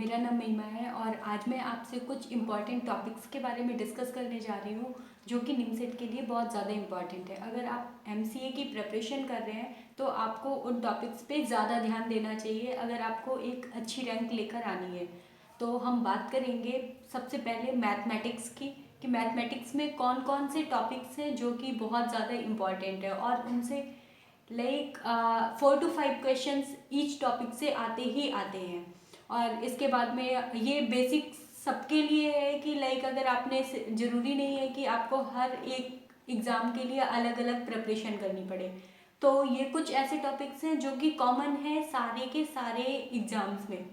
मेरा नाम महिमा है और आज मैं आपसे कुछ इम्पॉर्टेंट टॉपिक्स के बारे में डिस्कस करने जा रही हूँ जो कि निमसेट के लिए बहुत ज़्यादा इम्पॉर्टेंट है। अगर आप एमसीए की प्रिपरेशन कर रहे हैं तो आपको उन टॉपिक्स पे ज़्यादा ध्यान देना चाहिए अगर आपको एक अच्छी रैंक लेकर आनी है। तो हम बात करेंगे सबसे पहले मैथमेटिक्स की कि मैथमेटिक्स में कौन कौन से टॉपिक्स हैं जो कि बहुत ज़्यादा इम्पॉर्टेंट है और उनसे 4 to 5 क्वेश्चंस ईच टॉपिक से आते ही आते हैं। और इसके बाद में ये बेसिक सबके लिए है कि अगर आपने ज़रूरी नहीं है कि आपको हर एक एग्ज़ाम के लिए अलग अलग प्रिपरेशन करनी पड़े। तो ये कुछ ऐसे टॉपिक्स हैं जो कि कॉमन है सारे के सारे एग्ज़ाम्स में।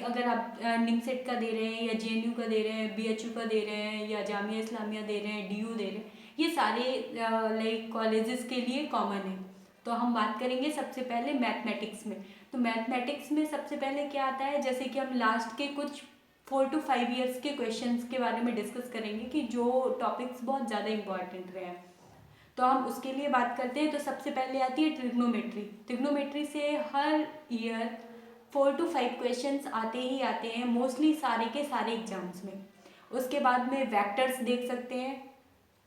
अगर आप निमसेट का दे रहे हैं या जेएनयू का दे रहे हैं, बीएचयू का दे रहे हैं या जामिया इस्लामिया दे रहे हैं, डीयू दे रहे हैं, ये सारे कॉलेजेस के लिए कॉमन है। तो हम बात करेंगे सबसे पहले मैथमेटिक्स में। तो मैथमेटिक्स में सबसे पहले क्या आता है, जैसे कि हम लास्ट के कुछ 4 to 5 ईयर्स के क्वेश्चंस के बारे में डिस्कस करेंगे कि जो टॉपिक्स बहुत ज़्यादा इंपॉर्टेंट रहे हैं। तो हम उसके लिए बात करते हैं। तो सबसे पहले आती है ट्रिग्नोमेट्री। ट्रिग्नोमेट्री से हर ईयर 4 to 5 क्वेश्चंस आते ही आते हैं, मोस्टली सारे के सारे एग्जाम्स में। उसके बाद में वेक्टर्स देख सकते हैं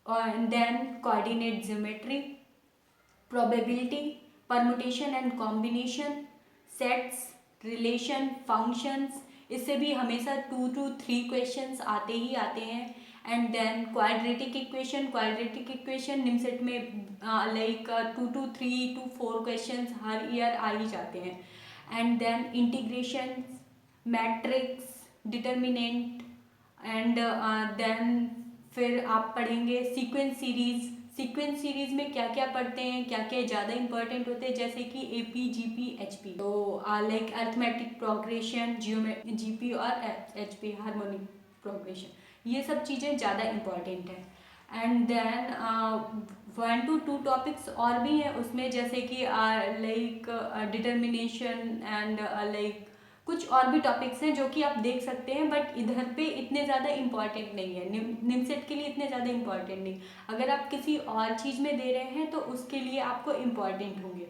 और then coordinate geometry, probability, permutation and combination, sets, relation, functions, इससे भी हमेशा 2 to 3 क्वेश्चंस आते ही आते हैं। And then quadratic equation NIMCET में 2 to 3 to 4 क्वेश्चंस हर ईयर आ ही जाते हैं। And then integration, matrix, determinant and then फिर आप पढ़ेंगे सीक्वेंस सीरीज में क्या क्या पढ़ते हैं, क्या क्या ज़्यादा इंपॉर्टेंट होते हैं, जैसे कि एपी, जीपी, एचपी। तो अर्थमेटिक प्रोग्रेशन, जीपी और एचपी हार्मोनिक प्रोग्रेशन, ये सब चीज़ें ज़्यादा इंपॉर्टेंट है। एंड देन 1 to 2 टॉपिक्स और भी हैं उसमें, जैसे कि डिटर्मिनेशन एंड कुछ और भी टॉपिक्स हैं जो कि आप देख सकते हैं, बट इधर पे इतने ज़्यादा इम्पॉर्टेंट नहीं है, निमसेट के लिए इतने ज़्यादा इम्पॉर्टेंट नहीं। अगर आप किसी और चीज़ में दे रहे हैं तो उसके लिए आपको इम्पॉर्टेंट होंगे।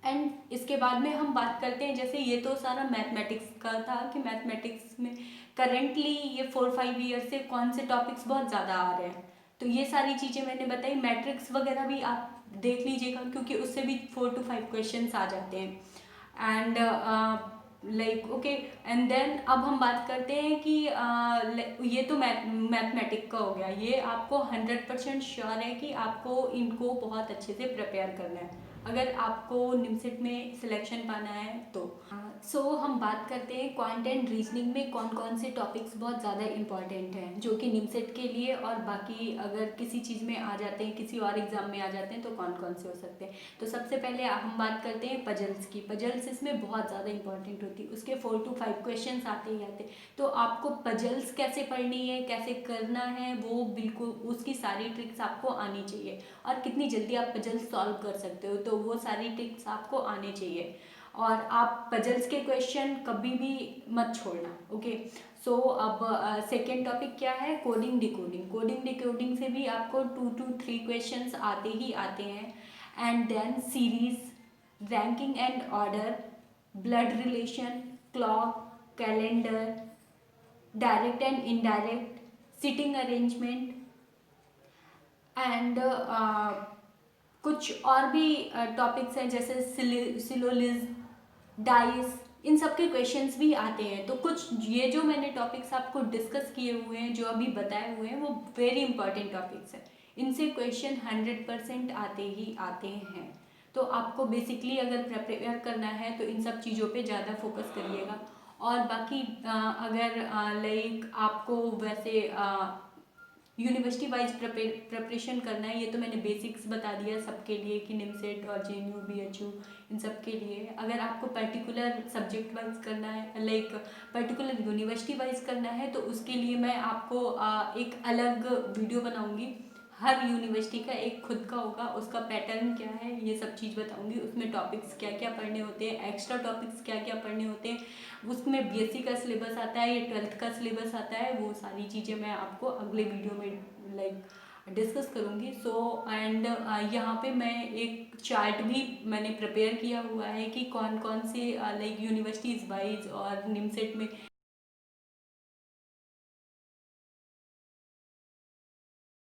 एंड इसके बाद में हम बात करते हैं, जैसे ये तो सारा मैथमेटिक्स का था कि मैथमेटिक्स में करेंटली ये 4-5 ईयर से कौन से टॉपिक्स बहुत ज़्यादा आ रहे हैं। तो ये सारी चीज़ें मैंने बताई। मैट्रिक्स वगैरह भी आप देख लीजिएगा क्योंकि उससे भी 4 to 5 क्वेश्चंस आ जाते हैं। एंड ओके, एंड देन अब हम बात करते हैं कि ये तो मैथमेटिक का हो गया। ये आपको 100% श्योर है कि आपको इनको बहुत अच्छे से प्रिपेयर करना है अगर आपको निमसेट में सिलेक्शन पाना है तो। हम बात करते हैं क्वांट एंड रीजनिंग में कौन कौन से टॉपिक्स बहुत ज़्यादा इंपॉर्टेंट हैं जो कि निमसेट के लिए, और बाकी अगर किसी चीज़ में आ जाते हैं, किसी और एग्ज़ाम में आ जाते हैं तो कौन कौन से हो सकते हैं। तो सबसे पहले हम बात करते हैं पजल्स की। पजल्स इसमें बहुत ज़्यादा इंपॉर्टेंट होती है, उसके 4 to 5 क्वेश्चन आते ही आते। तो आपको पजल्स कैसे पढ़नी है, कैसे करना है, वो बिल्कुल उसकी सारी ट्रिक्स आपको आनी चाहिए, और कितनी जल्दी आप पजल्स सॉल्व कर सकते हो, तो वो सारी ट्रिक्स आपको आने चाहिए। और आप पजल्स के क्वेश्चन कभी भी मत छोड़ना। ओके, सो अब सेकेंड टॉपिक क्या है, कोडिंग डिकोडिंग। कोडिंग डिकोडिंग से भी आपको 2 to 3 क्वेश्चंस आते ही आते हैं। And then series, ranking and order, blood relation, clock, calendar, direct and indirect, sitting arrangement and कुछ और भी टॉपिक्स हैं जैसे सिलोलिज्म, डाइस, इन सब के क्वेश्चंस भी आते हैं। तो कुछ ये जो मैंने टॉपिक्स आपको डिस्कस किए हुए हैं, जो अभी बताए हुए हैं, वो वेरी इंपॉर्टेंट टॉपिक्स हैं। इनसे क्वेश्चन 100% आते ही आते हैं। तो आपको बेसिकली अगर प्रिपेयर करना है तो इन सब चीज़ों पे ज़्यादा फोकस करिएगा। और बाकी अगर आपको वैसे यूनिवर्सिटी वाइज प्रिपरेशन करना है, ये तो मैंने बेसिक्स बता दिया सबके लिए कि निमसेट और जेएनयू, बीएचयू, इन सब के लिए। अगर आपको पर्टिकुलर सब्जेक्ट वाइज करना है, पर्टिकुलर यूनिवर्सिटी वाइज करना है, तो उसके लिए मैं आपको एक अलग वीडियो बनाऊंगी। हर यूनिवर्सिटी का एक खुद का होगा, उसका पैटर्न क्या है, ये सब चीज़ बताऊंगी। उसमें टॉपिक्स क्या क्या पढ़ने होते हैं, एक्स्ट्रा टॉपिक्स क्या क्या पढ़ने होते हैं, उसमें बीएससी का सिलेबस आता है या 12th का सिलेबस आता है, वो सारी चीज़ें मैं आपको अगले वीडियो में डिस्कस करूँगी। एंड यहाँ पे मैं एक चार्ट भी मैंने प्रिपेयर किया हुआ है कि कौन कौन से यूनिवर्सिटीज़ वाइज और निमसेट में